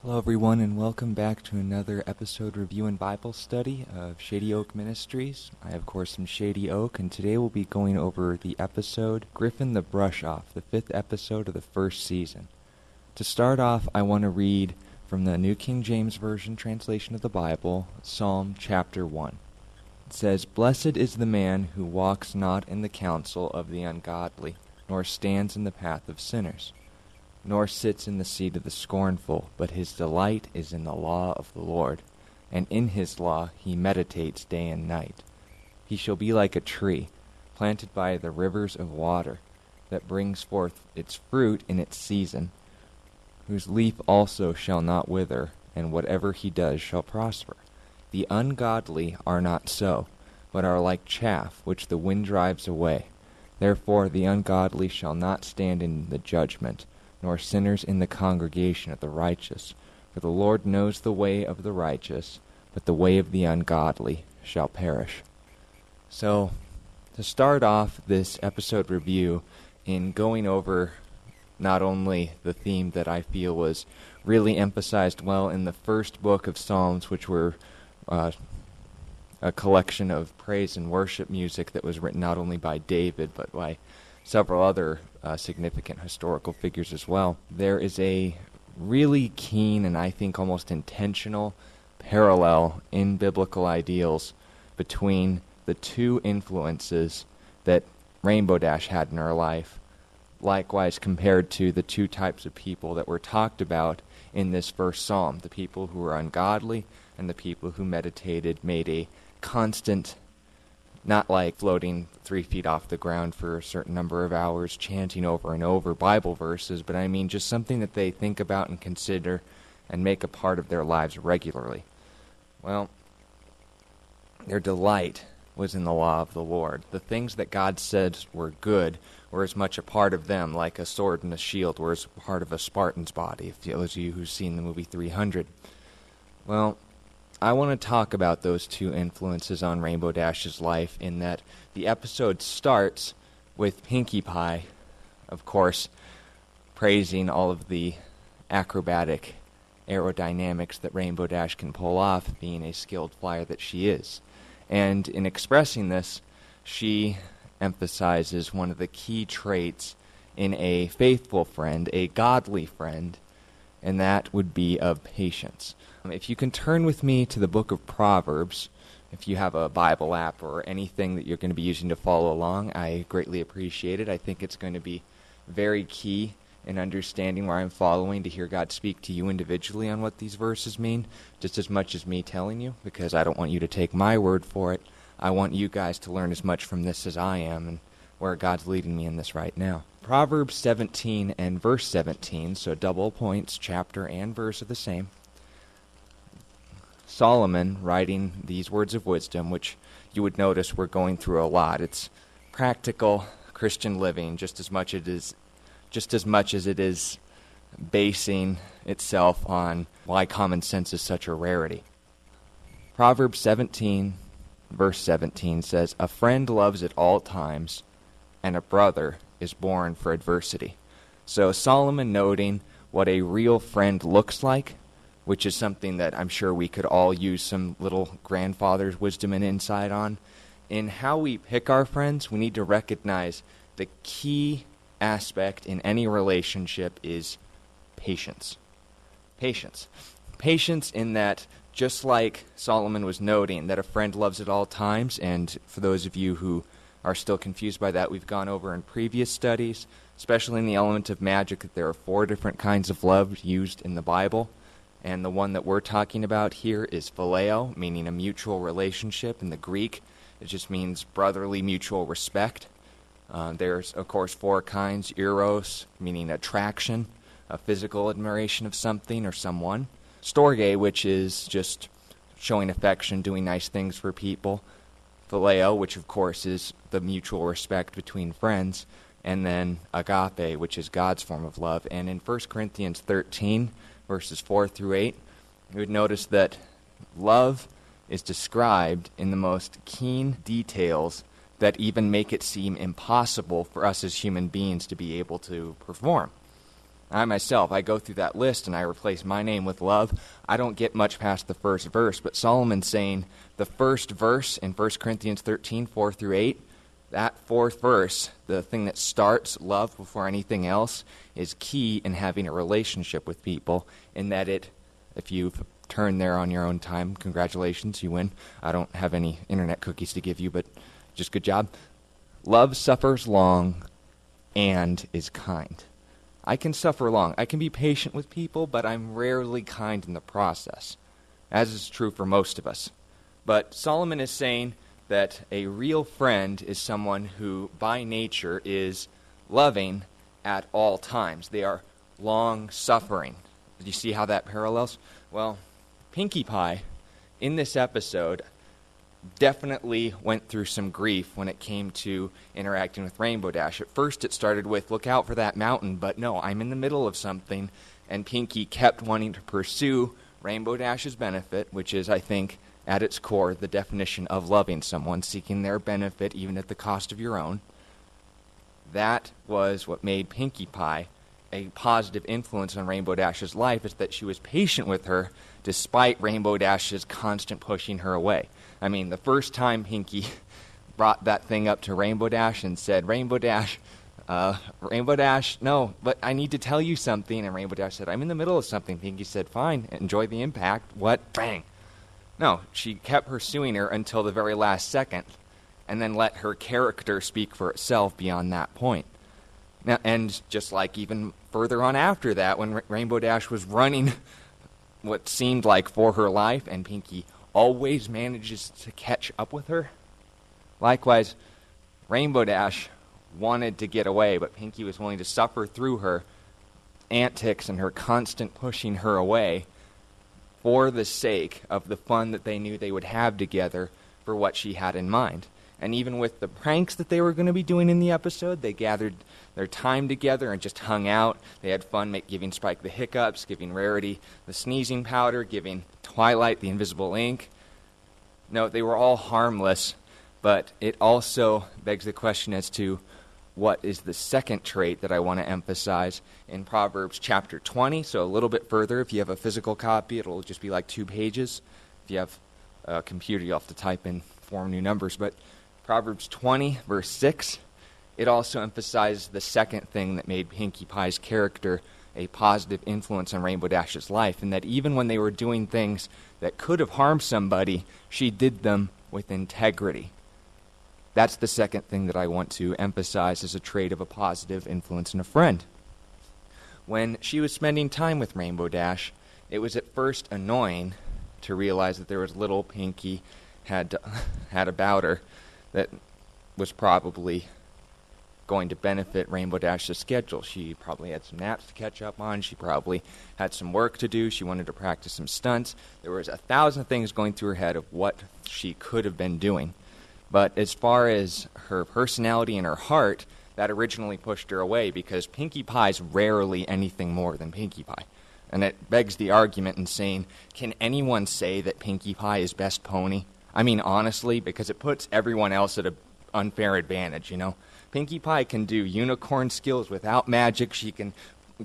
Hello everyone, and welcome back to another episode review and Bible study of Shady Oak Ministries. I of course am Shady Oak, and today we'll be going over the episode Griffon the Brush Off, the 5th episode of the first season. To start off, I want to read from the New King James Version translation of the Bible, Psalm chapter 1. It says, "Blessed is the man who walks not in the counsel of the ungodly, nor stands in the path of sinners, nor sits in the seat of the scornful, but his delight is in the law of the Lord, and in his law he meditates day and night. He shall be like a tree, planted by the rivers of water, that brings forth its fruit in its season, whose leaf also shall not wither, and whatever he does shall prosper. The ungodly are not so, but are like chaff, which the wind drives away. Therefore the ungodly shall not stand in the judgment, nor sinners in the congregation of the righteous. For the Lord knows the way of the righteous, but the way of the ungodly shall perish." So, to start off this episode review in going over not only the theme that I feel was really emphasized well in the first book of Psalms, which were a collection of praise and worship music that was written not only by David, but by several other significant historical figures as well. There is a really keen and I think almost intentional parallel in biblical ideals between the two influences that Rainbow Dash had in her life, likewise compared to the two types of people that were talked about in this first psalm, the people who were ungodly and the people who meditated, made a constant, not like floating 3 feet off the ground for a certain number of hours, chanting over and over Bible verses, but I mean just something that they think about and consider and make a part of their lives regularly. Well, their delight was in the law of the Lord. The things that God said were good were as much a part of them, like a sword and a shield were as part of a Spartan's body, if those of you who've seen the movie 300. Well, I want to talk about those two influences on Rainbow Dash's life in that the episode starts with Pinkie Pie, of course, praising all of the acrobatic aerodynamics that Rainbow Dash can pull off, being a skilled flyer that she is. And in expressing this, she emphasizes one of the key traits in a faithful friend, a godly friend, and that would be of patience. If you can turn with me to the book of Proverbs, if you have a Bible app or anything that you're going to be using to follow along, I greatly appreciate it. I think it's going to be very key in understanding where I'm following to hear God speak to you individually on what these verses mean, just as much as me telling you, because I don't want you to take my word for it. I want you guys to learn as much from this as I am and where God's leading me in this right now. Proverbs 17 and verse 17, so double points, chapter and verse are the same. Solomon writing these words of wisdom, which you would notice we're going through a lot. It's practical Christian living just as much as it is basing itself on why common sense is such a rarity. Proverbs 17, verse 17 says, "A friend loves at all times, and a brother is born for adversity." So Solomon noting what a real friend looks like, which is something that I'm sure we could all use some little grandfather's wisdom and insight on. In how we pick our friends, we need to recognize the key aspect in any relationship is patience. Patience. Patience in that, just like Solomon was noting, that a friend loves at all times, and for those of you who are still confused by that, we've gone over in previous studies, especially in the element of magic, that there are 4 different kinds of love used in the Bible. And the one that we're talking about here is phileo, meaning a mutual relationship. In the Greek, it just means brotherly mutual respect. There's, of course, 4 kinds. Eros, meaning attraction, a physical admiration of something or someone. Storge, which is just showing affection, doing nice things for people. Phileo, which, of course, is the mutual respect between friends. And then agape, which is God's form of love. And in 1 Corinthians 13, verses 4 through 8, you would notice that love is described in the most keen details that even make it seem impossible for us as human beings to be able to perform. I myself, I go through that list and I replace my name with love. I don't get much past the first verse, but Solomon's saying the first verse in 1 Corinthians 13, 4 through 8, that fourth verse, the thing that starts love before anything else, is key in having a relationship with people, in that if you've turned there on your own time, congratulations, you win. I don't have any internet cookies to give you, but just good job. Love suffers long and is kind. I can suffer long. I can be patient with people, but I'm rarely kind in the process, as is true for most of us. But Solomon is saying that a real friend is someone who, by nature, is loving at all times. They are long-suffering. Did you see how that parallels? Well, Pinkie Pie, in this episode, definitely went through some grief when it came to interacting with Rainbow Dash. At first it started with, look out for that mountain, but no, I'm in the middle of something, and Pinkie kept wanting to pursue Rainbow Dash's benefit, which is, I think, at its core, the definition of loving someone, seeking their benefit even at the cost of your own. That was what made Pinkie Pie a positive influence on Rainbow Dash's life, is that she was patient with her despite Rainbow Dash's constant pushing her away. I mean, the first time Pinkie brought that thing up to Rainbow Dash and said, Rainbow Dash, no, but I need to tell you something. And Rainbow Dash said, I'm in the middle of something. Pinkie said, fine, enjoy the impact. What? Bang. No, she kept pursuing her until the very last second, and then let her character speak for itself beyond that point. Now, and just like even further on after that, when Rainbow Dash was running what seemed like for her life, and Pinkie always manages to catch up with her. Likewise, Rainbow Dash wanted to get away, but Pinkie was willing to suffer through her antics and her constant pushing her away for the sake of the fun that they knew they would have together for what she had in mind. And even with the pranks that they were going to be doing in the episode, they gathered their time together and just hung out. They had fun giving Spike the hiccups, giving Rarity the sneezing powder, giving Twilight the invisible ink. No, they were all harmless, but it also begs the question as to what is the second trait that I want to emphasize in Proverbs chapter 20. So a little bit further, if you have a physical copy, it'll just be like 2 pages. If you have a computer, you'll have to type in 4 new numbers. But Proverbs 20, verse 6, it also emphasizes the second thing that made Pinkie Pie's character a positive influence on Rainbow Dash's life, and that even when they were doing things that could have harmed somebody, she did them with integrity. That's the second thing that I want to emphasize as a trait of a positive influence in a friend. When she was spending time with Rainbow Dash, it was at first annoying to realize that there was little Pinkie had about her that was probably going to benefit Rainbow Dash's schedule. She probably had some naps to catch up on. She probably had some work to do. She wanted to practice some stunts. There was 1,000 things going through her head of what she could have been doing. But as far as her personality and her heart, that originally pushed her away, because Pinkie Pie's rarely anything more than Pinkie Pie. And it begs the argument in saying, can anyone say that Pinkie Pie is best pony? I mean, honestly, because it puts everyone else at an unfair advantage, you know? Pinkie Pie can do unicorn skills without magic. She can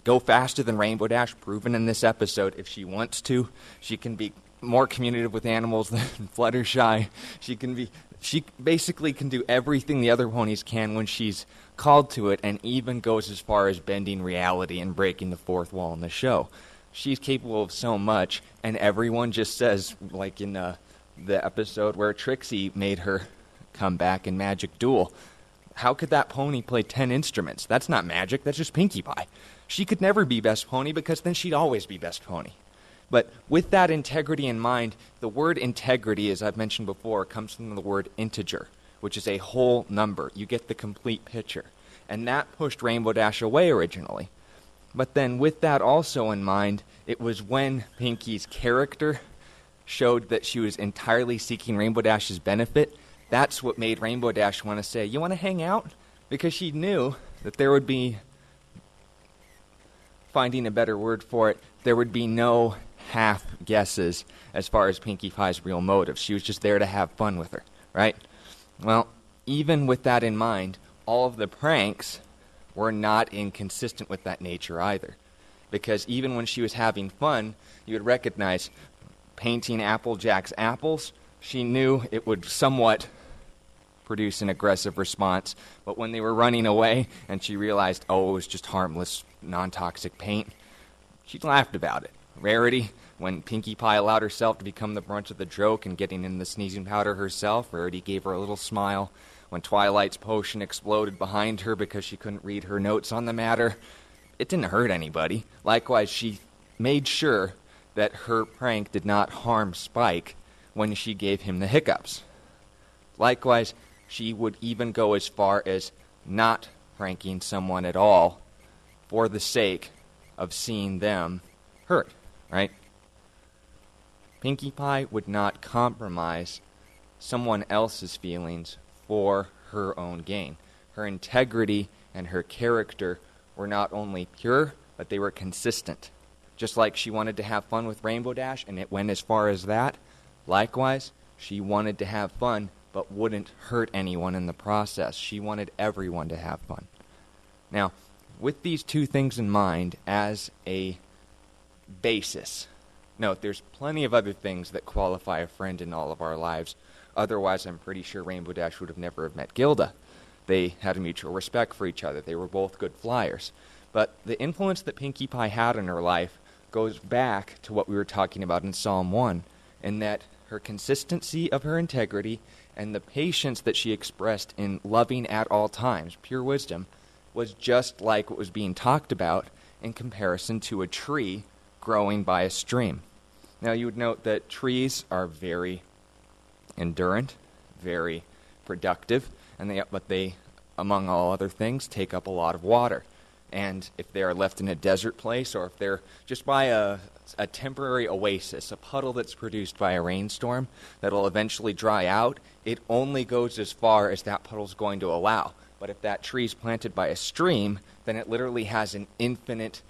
go faster than Rainbow Dash, proven in this episode, if she wants to. She can be more communicative with animals than Fluttershy. She basically can do everything the other ponies can when she's called to it, and even goes as far as bending reality and breaking the fourth wall in the show. She's capable of so much, and everyone just says, like in the episode where Trixie made her come back in Magic Duel, how could that pony play 10 instruments? That's not magic, that's just Pinkie Pie. She could never be best pony, because then she'd always be best pony. But with that integrity in mind, the word integrity, as I've mentioned before, comes from the word integer, which is a whole number. You get the complete picture. And that pushed Rainbow Dash away originally. But then with that also in mind, it was when Pinkie's character showed that she was entirely seeking Rainbow Dash's benefit, that's what made Rainbow Dash want to say, you want to hang out? Because she knew that there would be, finding a better word for it, there would be no half guesses as far as Pinkie Pie's real motives. She was just there to have fun with her, right? Well, even with that in mind, all of the pranks were not inconsistent with that nature either. because even when she was having fun, you would recognize painting Applejack's apples. She knew it would somewhat produce an aggressive response, but when they were running away and she realized, oh, it was just harmless, non-toxic paint, she laughed about it. Rarity, when Pinkie Pie allowed herself to become the brunt of the joke and getting in the sneezing powder herself, Rarity gave her a little smile. When Twilight's potion exploded behind her because she couldn't read her notes on the matter, it didn't hurt anybody. Likewise, she made sure that her prank did not harm Spike when she gave him the hiccups. Likewise, she would even go as far as not pranking someone at all for the sake of seeing them hurt, right? Pinkie Pie would not compromise someone else's feelings for her own gain. Her integrity and her character were not only pure, but they were consistent. Just like she wanted to have fun with Rainbow Dash, and it went as far as that, likewise, she wanted to have fun, but wouldn't hurt anyone in the process. She wanted everyone to have fun. Now, with these two things in mind as a basis, note, there's plenty of other things that qualify a friend in all of our lives. Otherwise, I'm pretty sure Rainbow Dash would have never have met Gilda. They had a mutual respect for each other. They were both good flyers. But the influence that Pinkie Pie had in her life goes back to what we were talking about in Psalm 1, in that her consistency of her integrity and the patience that she expressed in loving at all times, pure wisdom, was just like what was being talked about in comparison to a tree growing by a stream. Now, you would note that trees are very endurant, very productive, but they, among all other things, take up a lot of water. And if they are left in a desert place, or if they're just by a temporary oasis, a puddle that's produced by a rainstorm that'll eventually dry out, it only goes as far as that puddle's going to allow. But if that tree's planted by a stream, then it literally has an infinite,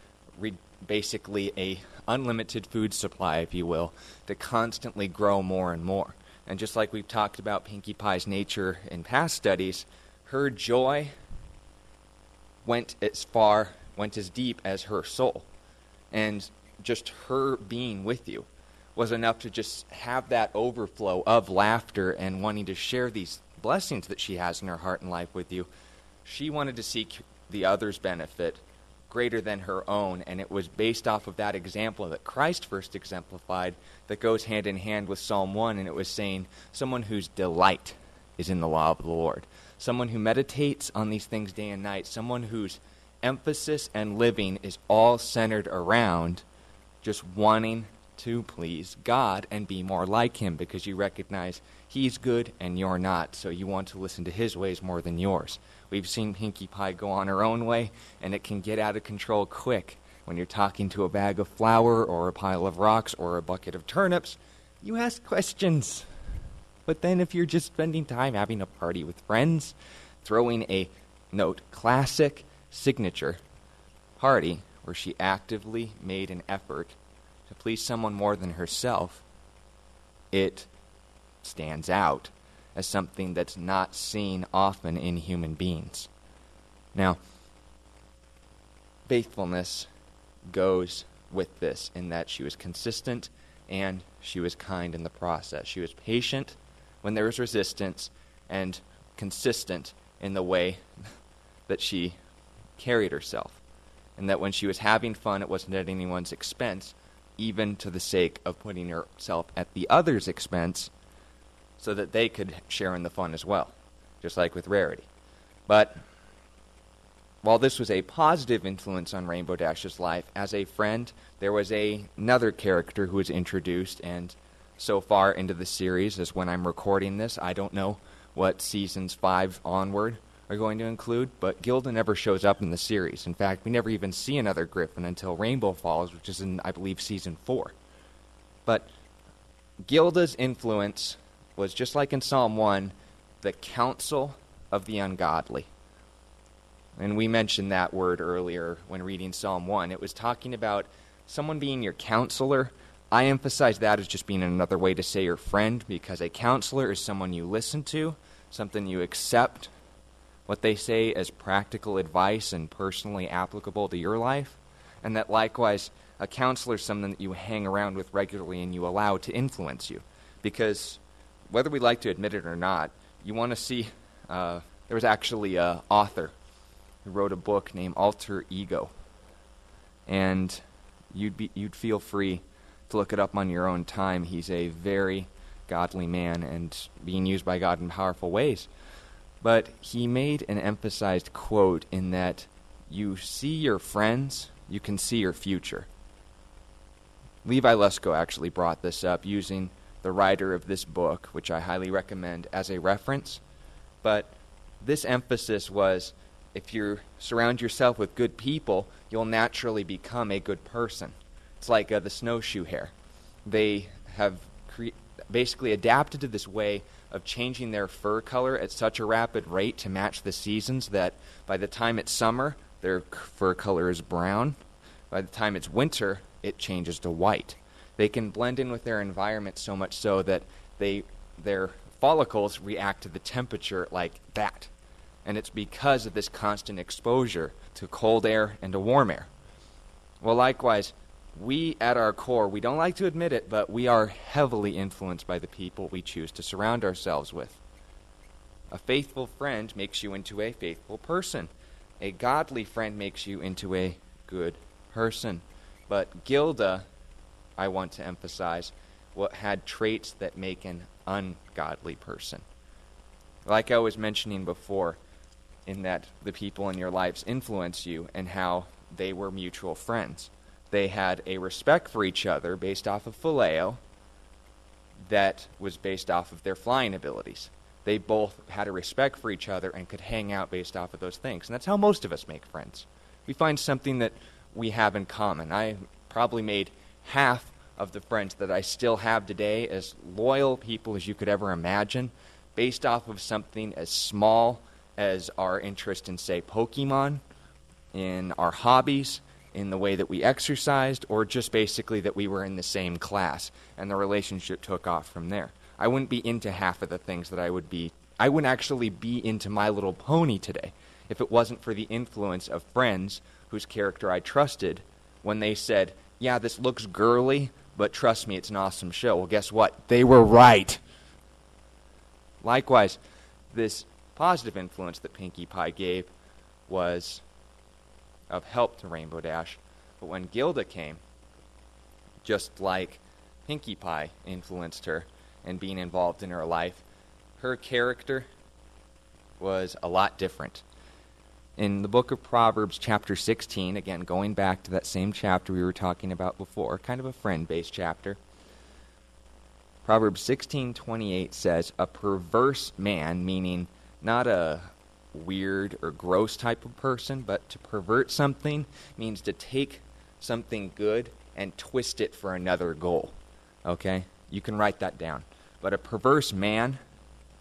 basically a unlimited food supply, if you will, to constantly grow more and more. And just like we've talked about Pinkie Pie's nature in past studies, her joy went as deep as her soul. And just her being with you was enough to just have that overflow of laughter and wanting to share these blessings that she has in her heart and life with you. She wanted to seek the other's benefit greater than her own, and it was based off of that example that Christ first exemplified that goes hand in hand with Psalm 1, and it was saying someone whose delight is in the law of the Lord, someone who meditates on these things day and night, someone whose emphasis and living is all centered around just wanting to please God and be more like him, because you recognize he's good and you're not, so you want to listen to his ways more than yours. We've seen Pinkie Pie go on her own way, and it can get out of control quick. When you're talking to a bag of flour or a pile of rocks or a bucket of turnips, you ask questions. But then if you're just spending time having a party with friends, throwing a classic signature party where she actively made an effort to please someone more than herself, it stands out as something that's not seen often in human beings. Now, faithfulness goes with this in that she was consistent and she was kind in the process. She was patient when there was resistance and consistent in the way that she carried herself. And that when she was having fun, it wasn't at anyone's expense, even to the sake of putting herself at the other's expense so that they could share in the fun as well, just like with Rarity. But while this was a positive influence on Rainbow Dash's life, as a friend, there was another character who was introduced, and so far into the series, as when I'm recording this, I don't know what seasons 5 onward are going to include, but Gilda never shows up in the series. In fact, we never even see another Griffon until Rainbow Falls, which is in, I believe, season 4. But Gilda's influence was, just like in Psalm 1, the counsel of the ungodly. And we mentioned that word earlier when reading Psalm 1. It was talking about someone being your counselor. I emphasize that as just being another way to say your friend, because a counselor is someone you listen to, something you accept what they say as practical advice and personally applicable to your life. and that likewise a counselor is someone that you hang around with regularly and you allow to influence you. Because whether we like to admit it or not, you want to see, there was actually an author who wrote a book named Alter Ego, and you'd feel free to look it up on your own time. He's a very godly man and being used by God in powerful ways. But he made an emphasized quote in that you see your friends, you can see your future. Levi Lusko actually brought this up using the writer of this book, which I highly recommend, as a reference. But this emphasis was, if you surround yourself with good people, you'll naturally become a good person. It's like the snowshoe hare. They have basically adapted to this way of changing their fur color at such a rapid rate to match the seasons that by the time it's summer, their fur color is brown. By the time it's winter, it changes to white. They can blend in with their environment so much so that their follicles react to the temperature like that. And it's because of this constant exposure to cold air and to warm air. Well, likewise, we at our core, we don't like to admit it, but we are heavily influenced by the people we choose to surround ourselves with. A faithful friend makes you into a faithful person. A godly friend makes you into a good person. But Gilda, I want to emphasize, had traits that make an ungodly person. Like I was mentioning before, in that the people in your lives influence you and how they were mutual friends. They had a respect for each other based off of phileo that was based off of their flying abilities. They both had a respect for each other and could hang out based off of those things. And that's how most of us make friends. We find something that we have in common. I probably made half of the friends that I still have today as loyal people as you could ever imagine, based off of something as small as our interest in, say, Pokemon, in our hobbies, in the way that we exercised, or just basically that we were in the same class, and the relationship took off from there. I wouldn't be into half of the things that I would be. I wouldn't actually be into My Little Pony today if it wasn't for the influence of friends whose character I trusted when they said, yeah, this looks girly, but trust me, it's an awesome show. Well, guess what? They were right. Likewise, this positive influence that Pinkie Pie gave was of help to Rainbow Dash. But when Gilda came, just like Pinkie Pie influenced her and being involved in her life, her character was a lot different. In the book of Proverbs, chapter 16, again, going back to that same chapter we were talking about before, kind of a friend-based chapter, Proverbs 16:28 says, a perverse man, meaning not a weird or gross type of person, but to pervert something means to take something good and twist it for another goal. Okay? You can write that down. But a perverse man,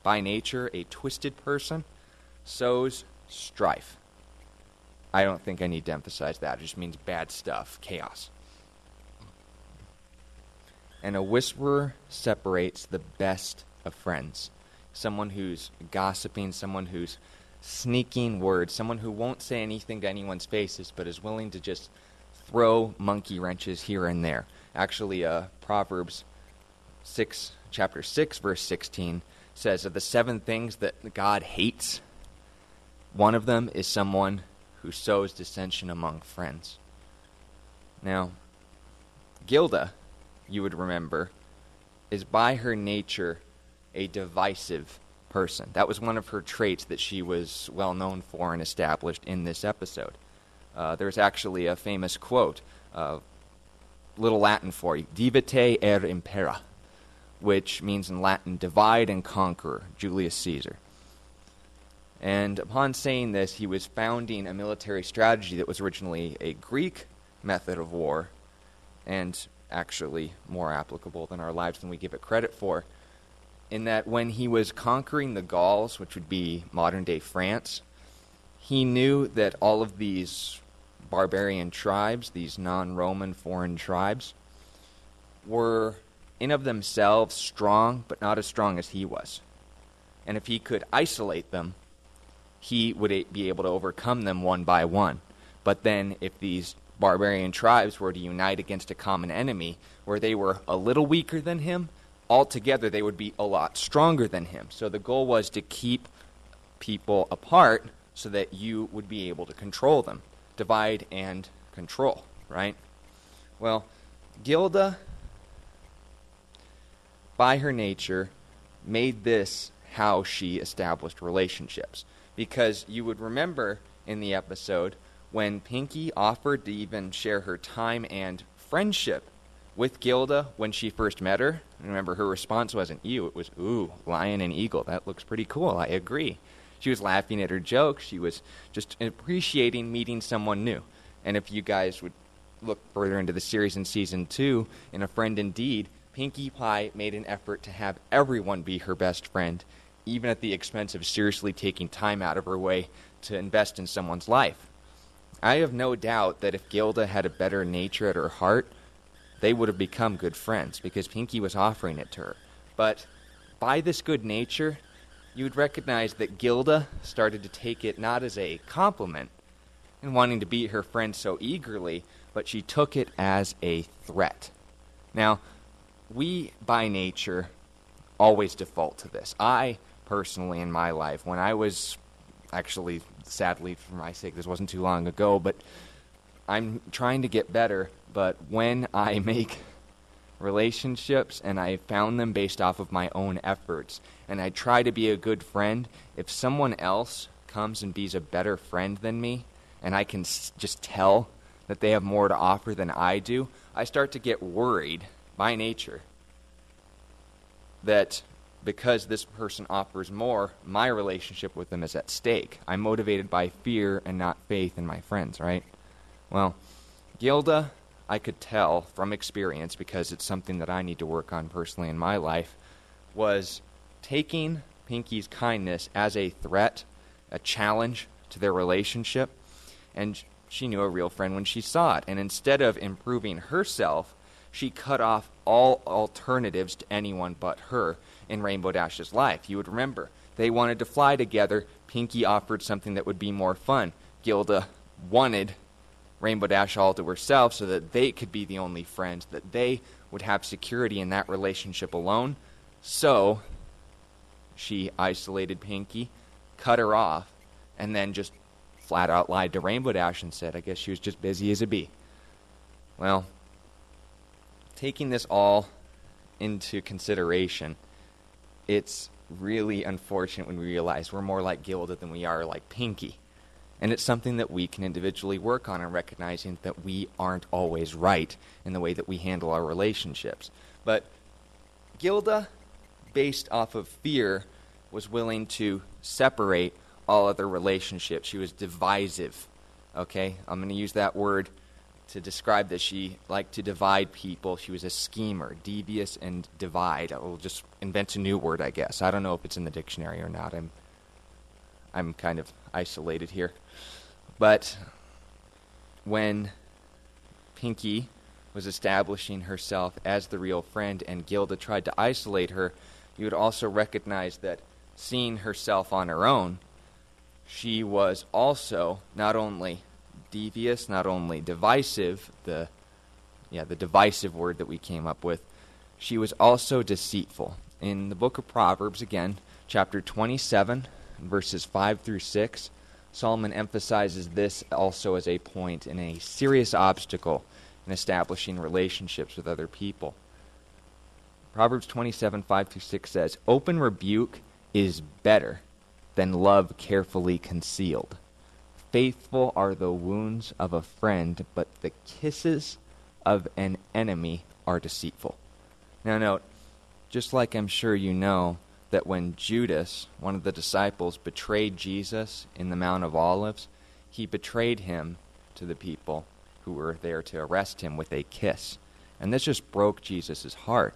by nature, a twisted person, sows strife. I don't think I need to emphasize that. It just means bad stuff, chaos. And a whisperer separates the best of friends. Someone who's gossiping, someone who's sneaking words, someone who won't say anything to anyone's faces, but is willing to just throw monkey wrenches here and there. Actually, Proverbs chapter 6, verse 16 says, of the 7 things that God hates, one of them is someone who sows dissension among friends. Now, Gilda, you would remember, is by her nature a divisive person. That was one of her traits that she was well known for and established in this episode. There's actually a famous quote, little Latin for you, divide et impera, which means in Latin, divide and conquer, Julius Caesar. And upon saying this, he was founding a military strategy that was originally a Greek method of war, and actually more applicable than our lives than we give it credit for, in that when he was conquering the Gauls, which would be modern-day France, he knew that all of these barbarian tribes, these non-Roman foreign tribes, were in of themselves strong, but not as strong as he was. And if he could isolate them, he would be able to overcome them one by one. But then if these barbarian tribes were to unite against a common enemy, where they were a little weaker than him, altogether they would be a lot stronger than him. So the goal was to keep people apart so that you would be able to control them. Divide and control, right? Well, Gilda, by her nature, made this how she established relationships. Because you would remember in the episode when Pinky offered to even share her time and friendship with Gilda when she first met her. Remember, her response wasn't "ew," it was "ooh, lion and eagle, that looks pretty cool, I agree." She was laughing at her jokes. She was just appreciating meeting someone new. And if you guys would look further into the series in Season 2, in A Friend Indeed, Pinkie Pie made an effort to have everyone be her best friend, even at the expense of seriously taking time out of her way to invest in someone's life. I have no doubt that if Gilda had a better nature at her heart, they would have become good friends, because Pinkie was offering it to her. But by this good nature, you would recognize that Gilda started to take it not as a compliment and wanting to be her friend so eagerly, but she took it as a threat. Now, we, by nature, always default to this. I, personally, in my life, when I was, actually, sadly, for my sake, this wasn't too long ago, but I'm trying to get better, but when I make relationships and I found them based off of my own efforts, and I try to be a good friend, if someone else comes and be a better friend than me, and I can just tell that they have more to offer than I do, I start to get worried by nature that because this person offers more, my relationship with them is at stake. I'm motivated by fear and not faith in my friends, right? Well, Gilda, I could tell from experience, because it's something that I need to work on personally in my life, was taking Pinkie's kindness as a threat, a challenge to their relationship, and she knew a real friend when she saw it. And instead of improving herself, she cut off all alternatives to anyone but her in Rainbow Dash's life. You would remember, they wanted to fly together. Pinkie offered something that would be more fun. Gilda wanted Rainbow Dash all to herself so that they could be the only friends, that they would have security in that relationship alone. So she isolated Pinkie, cut her off, and then just flat out lied to Rainbow Dash and said, I guess she was just busy as a bee. Well, taking this all into consideration, it's really unfortunate when we realize we're more like Gilda than we are like Pinkie. And it's something that we can individually work on, and recognizing that we aren't always right in the way that we handle our relationships. But Gilda, based off of fear, was willing to separate all other relationships. She was divisive. Okay? I'm going to use that word to describe that. She liked to divide people. She was a schemer, devious and divide. I will just invent a new word, I guess. I don't know if it's in the dictionary or not. I'm kind of isolated here. But when Pinkie was establishing herself as the real friend and Gilda tried to isolate her, you would also recognize that seeing herself on her own, she was also not only devious, not only divisive, the divisive word that we came up with, she was also deceitful. In the book of Proverbs, again, chapter 27, verses 5 through 6, Solomon emphasizes this also as a point and a serious obstacle in establishing relationships with other people. Proverbs 27, 5 through 6 says, "Open rebuke is better than love carefully concealed. Faithful are the wounds of a friend, but the kisses of an enemy are deceitful." Now note, just like I'm sure you know, that when Judas, one of the disciples, betrayed Jesus in the Mount of Olives, he betrayed him to the people who were there to arrest him with a kiss. And this just broke Jesus' heart.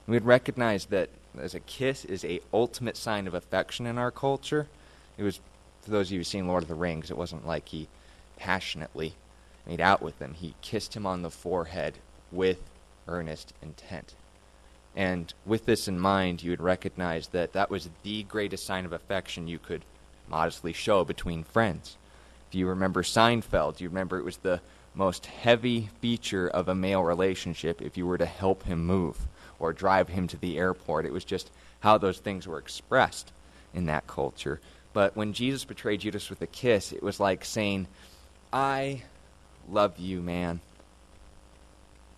And we'd recognize that as a kiss is a ultimate sign of affection in our culture. It was, for those of you who've seen Lord of the Rings, it wasn't like he passionately made out with him. He kissed him on the forehead with earnest intent. And with this in mind, you would recognize that that was the greatest sign of affection you could modestly show between friends. If you remember Seinfeld, you remember it was the most heavy feature of a male relationship if you were to help him move or drive him to the airport. It was just how those things were expressed in that culture. But when Jesus betrayed Judas with a kiss, it was like saying, I love you, man,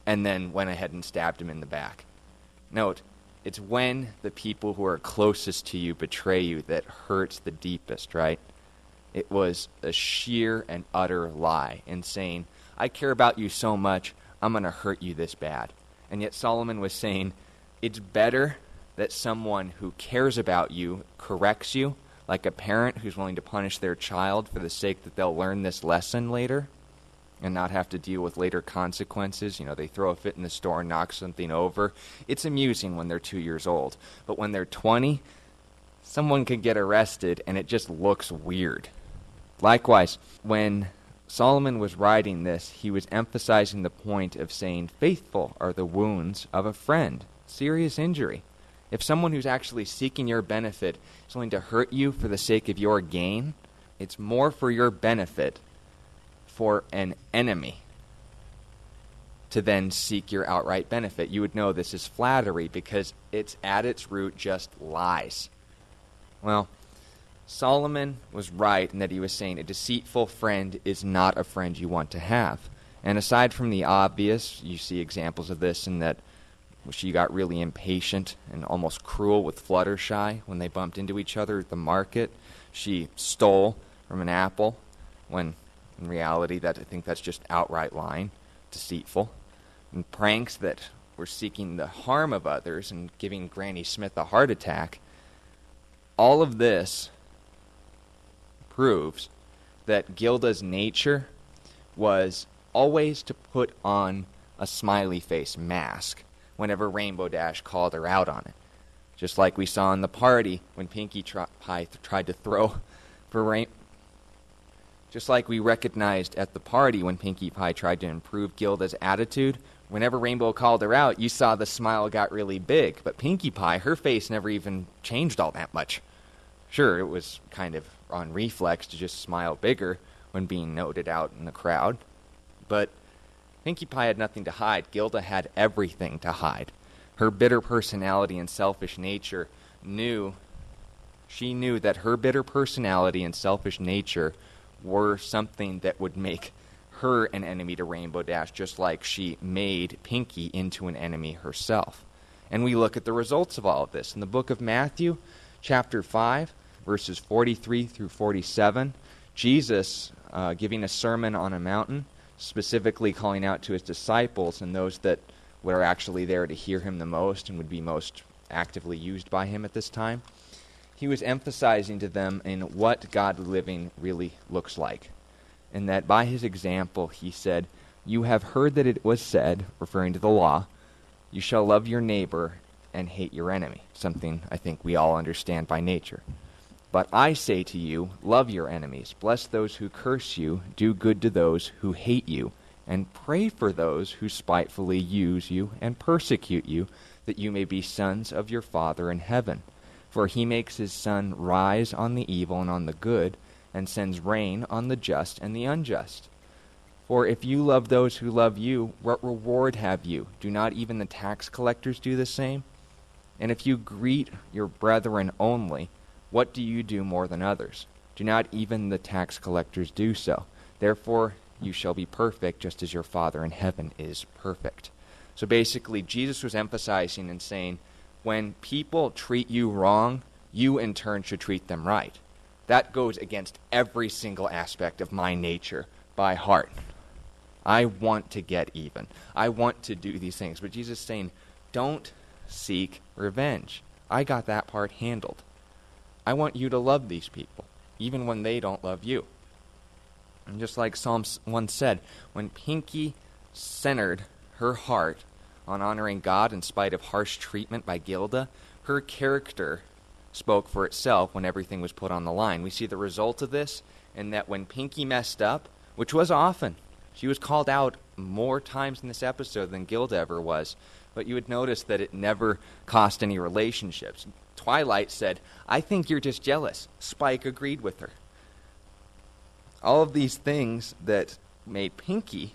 and then went ahead and stabbed him in the back. Note, it's when the people who are closest to you betray you that hurts the deepest, right? It was a sheer and utter lie in saying, I care about you so much, I'm going to hurt you this bad. And yet Solomon was saying, it's better that someone who cares about you corrects you, like a parent who's willing to punish their child for the sake that they'll learn this lesson later and not have to deal with later consequences. You know, they throw a fit in the store and knock something over. It's amusing when they're 2 years old. But when they're 20, someone can get arrested and it just looks weird. Likewise, when Solomon was writing this, he was emphasizing the point of saying, faithful are the wounds of a friend. Serious injury. If someone who's actually seeking your benefit is willing to hurt you for the sake of your gain, it's more for your benefit for an enemy to then seek your outright benefit. You would know this is flattery because it's at its root just lies. Well, Solomon was right in that he was saying a deceitful friend is not a friend you want to have. And aside from the obvious, you see examples of this in that she got really impatient and almost cruel with Fluttershy when they bumped into each other at the market. She stole from an apple when in reality I think that's just outright lying, deceitful. And pranks that were seeking the harm of others and giving Granny Smith a heart attack. All of this proves that Gilda's nature was always to put on a smiley face mask whenever Rainbow Dash called her out on it. Just like we saw in the party when Pinkie Pie tried to throw for Just like we recognized at the party when Pinkie Pie tried to improve Gilda's attitude, whenever Rainbow called her out, you saw the smile got really big. But Pinkie Pie, her face never even changed all that much. Sure, it was kind of on reflex to just smile bigger when being noted out in the crowd. But Pinkie Pie had nothing to hide. Gilda had everything to hide. Her bitter personality and selfish nature she knew that her bitter personality and selfish nature were something that would make her an enemy to Rainbow Dash, just like she made Pinkie into an enemy herself. And we look at the results of all of this. In the book of Matthew, chapter 5, verses 43 through 47, Jesus, giving a sermon on a mountain, specifically calling out to his disciples and those that were actually there to hear him the most and would be most actively used by him at this time, he was emphasizing to them in what godly living really looks like. And that by his example, he said, you have heard that it was said, referring to the law, you shall love your neighbor and hate your enemy, something I think we all understand by nature. But I say to you, love your enemies, bless those who curse you, do good to those who hate you, and pray for those who spitefully use you and persecute you, that you may be sons of your Father in heaven. For he makes his sun rise on the evil and on the good, and sends rain on the just and the unjust. For if you love those who love you, what reward have you? Do not even the tax collectors do the same? And if you greet your brethren only, what do you do more than others? Do not even the tax collectors do so? Therefore you shall be perfect, just as your Father in heaven is perfect. So basically, Jesus was emphasizing and saying, when people treat you wrong, you in turn should treat them right. That goes against every single aspect of my nature by heart. I want to get even. I want to do these things. But Jesus is saying, don't seek revenge. I got that part handled. I want you to love these people, even when they don't love you. And just like Psalm 1 said, when Pinkie centered her heart on honoring God in spite of harsh treatment by Gilda, her character spoke for itself when everything was put on the line. We see the result of this in that when Pinkie messed up, which was often, she was called out more times in this episode than Gilda ever was, but you would notice that it never cost any relationships. Twilight said, I think you're just jealous. Spike agreed with her. All of these things that made Pinkie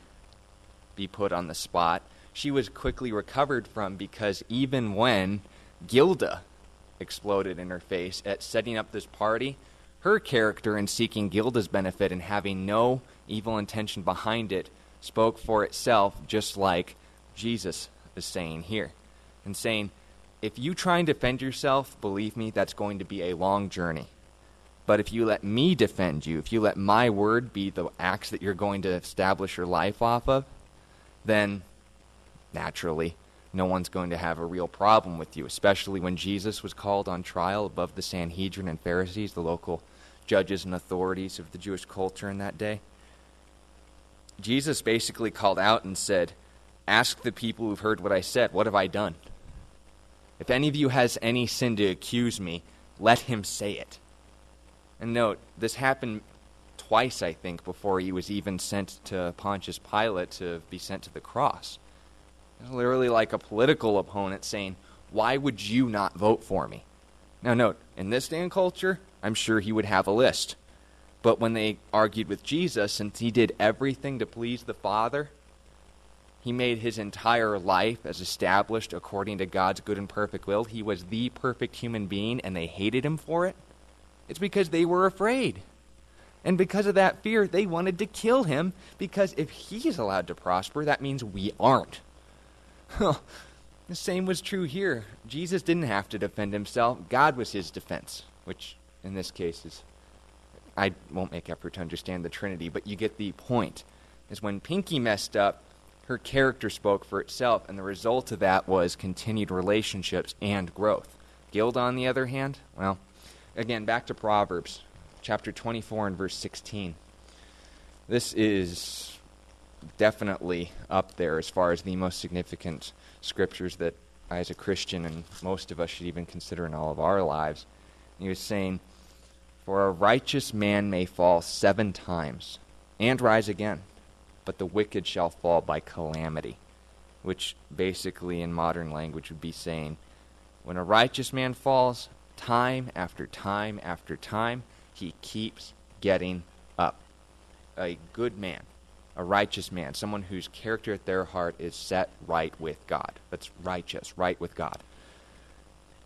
be put on the spot, she was quickly recovered from, because even when Gilda exploded in her face at setting up this party, her character in seeking Gilda's benefit and having no evil intention behind it spoke for itself, just like Jesus is saying here. And saying, if you try and defend yourself, believe me, that's going to be a long journey. But if you let me defend you, if you let my word be the axe that you're going to establish your life off of, then naturally, no one's going to have a real problem with you, especially when Jesus was called on trial above the Sanhedrin and Pharisees, the local judges and authorities of the Jewish culture in that day. Jesus basically called out and said, ask the people who've heard what I said, what have I done? If any of you has any sin to accuse me, let him say it. And note, this happened twice, I think, before he was even sent to Pontius Pilate to be sent to the cross. Literally like a political opponent saying, why would you not vote for me? Now note, in this day and culture, I'm sure he would have a list. But when they argued with Jesus, since he did everything to please the Father, he made his entire life as established according to God's good and perfect will. He was the perfect human being, and they hated him for it. It's because they were afraid. And because of that fear, they wanted to kill him, because if he is allowed to prosper, that means we aren't. The same was true here. Jesus didn't have to defend himself. God was his defense, which in this case is, I won't make effort to understand the Trinity, but you get the point. Is when Pinky messed up, her character spoke for itself, and the result of that was continued relationships and growth. Gilda, on the other hand, well, again, back to Proverbs, chapter 24 and verse 16. This is definitely up there as far as the most significant scriptures that I, as a Christian, and most of us should even consider in all of our lives. He was saying, for a righteous man may fall 7 times and rise again, but the wicked shall fall by calamity, which basically in modern language would be saying, when a righteous man falls, time after time after time, he keeps getting up. A good man, a righteous man, someone whose character at their heart is set right with God. That's righteous, right with God.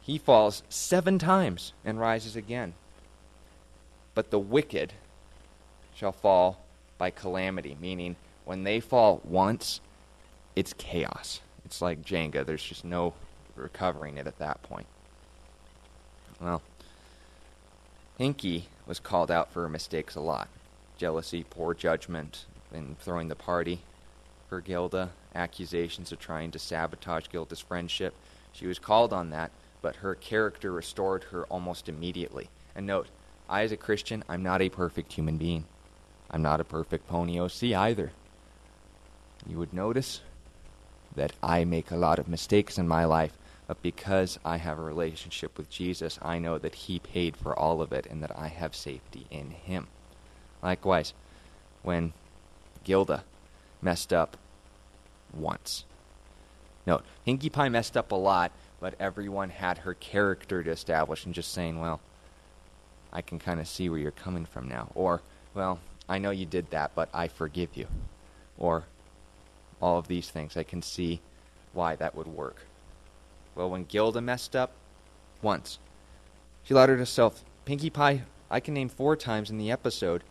He falls 7 times and rises again. But the wicked shall fall by calamity, meaning when they fall once, it's chaos. It's like Jenga. There's just no recovering it at that point. Well, Pinky was called out for her mistakes a lot. Jealousy, poor judgment, and throwing the party for Gilda, accusations of trying to sabotage Gilda's friendship. She was called on that, but her character restored her almost immediately. And note, I as a Christian, I'm not a perfect human being. I'm not a perfect Pony OC either. You would notice that I make a lot of mistakes in my life, but because I have a relationship with Jesus, I know that he paid for all of it and that I have safety in him. Likewise, when Gilda messed up once. Note, Pinkie Pie messed up a lot, but everyone had her character to establish, and just saying, well, I can kind of see where you're coming from now. Or, well, I know you did that, but I forgive you. Or all of these things. I can see why that would work. Well, when Gilda messed up once, she allowed herself, Pinkie Pie, I can name 4 times in the episode.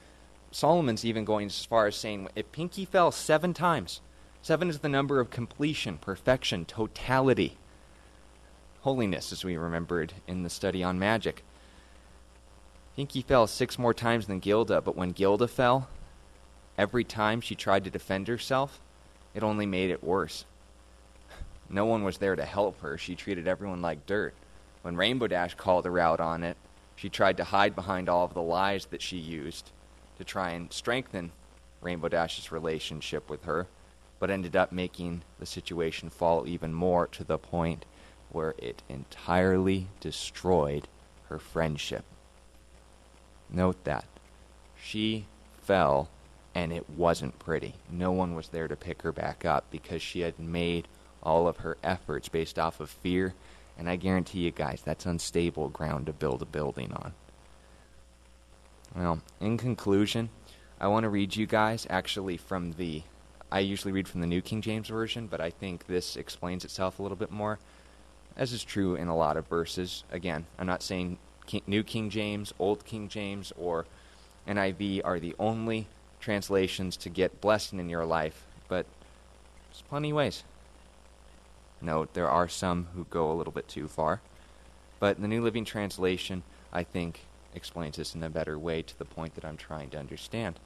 Solomon's even going as far as saying, if Pinkie fell 7 times, 7 is the number of completion, perfection, totality, holiness, as we remembered in the study on magic. Pinkie fell 6 more times than Gilda, but when Gilda fell, every time she tried to defend herself, it only made it worse. No one was there to help her. She treated everyone like dirt. When Rainbow Dash called her out on it, she tried to hide behind all of the lies that she used to try and strengthen Rainbow Dash's relationship with her, but ended up making the situation fall even more to the point where it entirely destroyed her friendship. Note that. She fell, and it wasn't pretty. No one was there to pick her back up because she had made all of her efforts based off of fear, and I guarantee you guys, that's unstable ground to build a building on. Well, in conclusion, I want to read you guys actually from the I usually read from the New King James Version, but I think this explains itself a little bit more, as is true in a lot of verses. Again, I'm not saying New King James, Old King James, or NIV are the only translations to get blessing in your life, but there's plenty of ways. Note, there are some who go a little bit too far, but the New Living Translation, I think, explains this in a better way to the point that I'm trying to understand.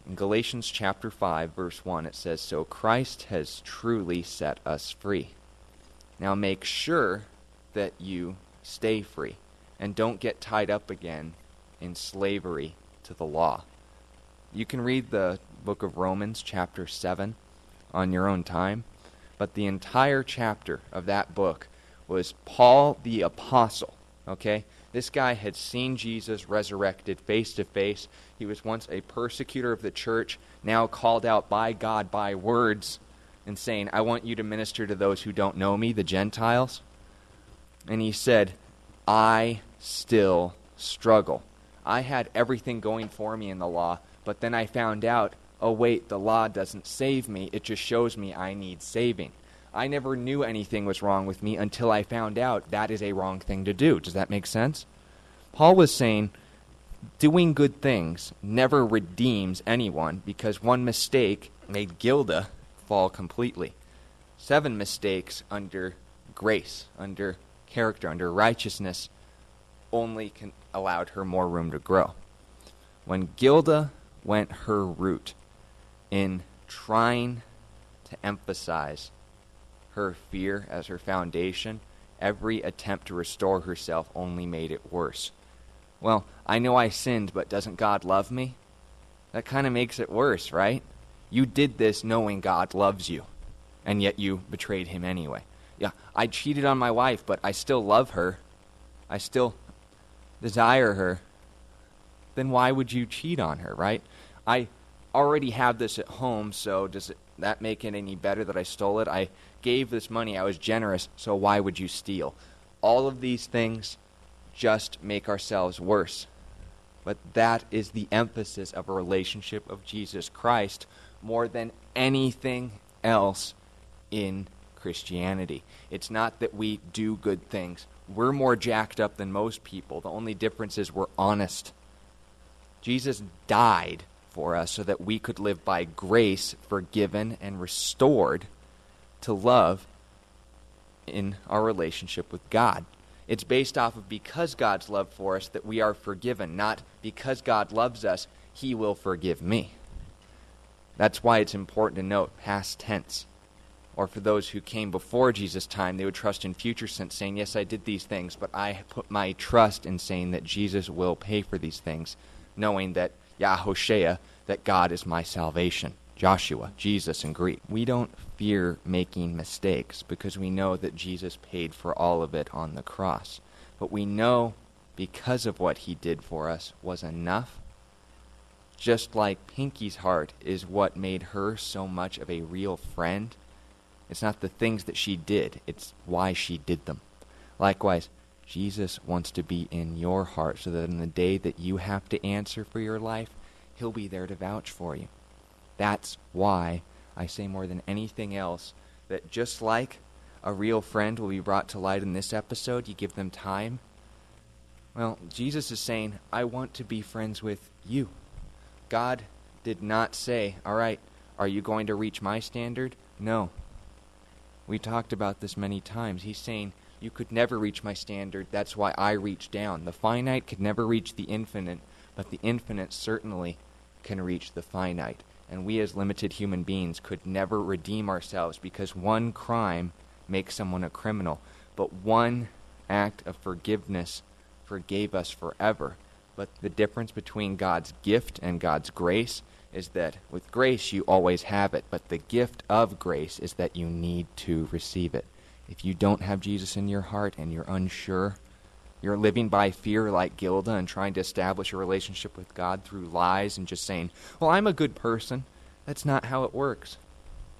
In Galatians chapter 5, verse 1, it says, "So Christ has truly set us free. Now make sure that you stay free and don't get tied up again in slavery to the law." You can read the book of Romans chapter 7 on your own time, but the entire chapter of that book was Paul the Apostle, okay? This guy had seen Jesus resurrected face to face. He was once a persecutor of the church, now called out by God by words and saying, "I want you to minister to those who don't know me, the Gentiles." And he said, "I still struggle. I had everything going for me in the law, but then I found out, oh wait, the law doesn't save me. It just shows me I need saving. I never knew anything was wrong with me until I found out that is a wrong thing to do." Does that make sense? Paul was saying doing good things never redeems anyone, because one mistake made Gilda fall completely. 7 mistakes under grace, under character, under righteousness only allowed her more room to grow. When Gilda went her route in trying to emphasize her fear as her foundation, every attempt to restore herself only made it worse. Well, I know I sinned, but doesn't God love me? That kind of makes it worse, right? You did this knowing God loves you, and yet you betrayed him anyway. Yeah, I cheated on my wife, but I still love her. I still desire her. Then why would you cheat on her, right? I already have this at home, so does that make it any better that I stole it? I gave this money, I was generous, so why would you steal? All of these things just make ourselves worse. But that is the emphasis of a relationship of Jesus Christ more than anything else in Christianity. It's not that we do good things. We're more jacked up than most people. The only difference is we're honest. Jesus died for us so that we could live by grace, forgiven and restored to love in our relationship with God. It's based off of because God's love for us that we are forgiven, not because God loves us, he will forgive me. That's why it's important to note past tense. Or for those who came before Jesus' time, they would trust in future tense, saying, yes, I did these things, but I put my trust in saying that Jesus will pay for these things, knowing that Yahoshua, that God is my salvation. Joshua, Jesus in Greek. We don't fear making mistakes because we know that Jesus paid for all of it on the cross. But we know because of what he did for us was enough. Just like Pinky's heart is what made her so much of a real friend. It's not the things that she did, it's why she did them. Likewise, Jesus wants to be in your heart so that in the day that you have to answer for your life, he'll be there to vouch for you. That's why I say more than anything else that just like a real friend will be brought to light in this episode, you give them time. Well, Jesus is saying, I want to be friends with you. God did not say, all right, are you going to reach my standard? No. We talked about this many times. He's saying, you could never reach my standard. That's why I reach down. The finite could never reach the infinite, but the infinite certainly can reach the finite. And we as limited human beings could never redeem ourselves because one crime makes someone a criminal. But one act of forgiveness forgave us forever. But the difference between God's gift and God's grace is that with grace you always have it. But the gift of grace is that you need to receive it. If you don't have Jesus in your heart and you're unsure, you're living by fear like Gilda and trying to establish a relationship with God through lies and just saying, well, I'm a good person. That's not how it works.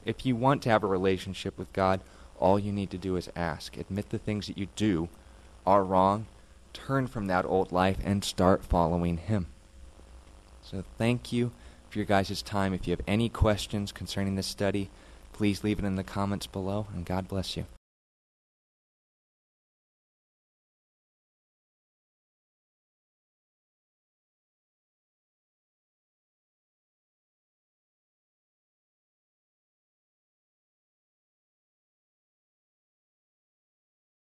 If you want to have a relationship with God, all you need to do is ask. Admit the things that you do are wrong. Turn from that old life and start following him. So thank you for your guys' time. If you have any questions concerning this study, please leave it in the comments below, and God bless you.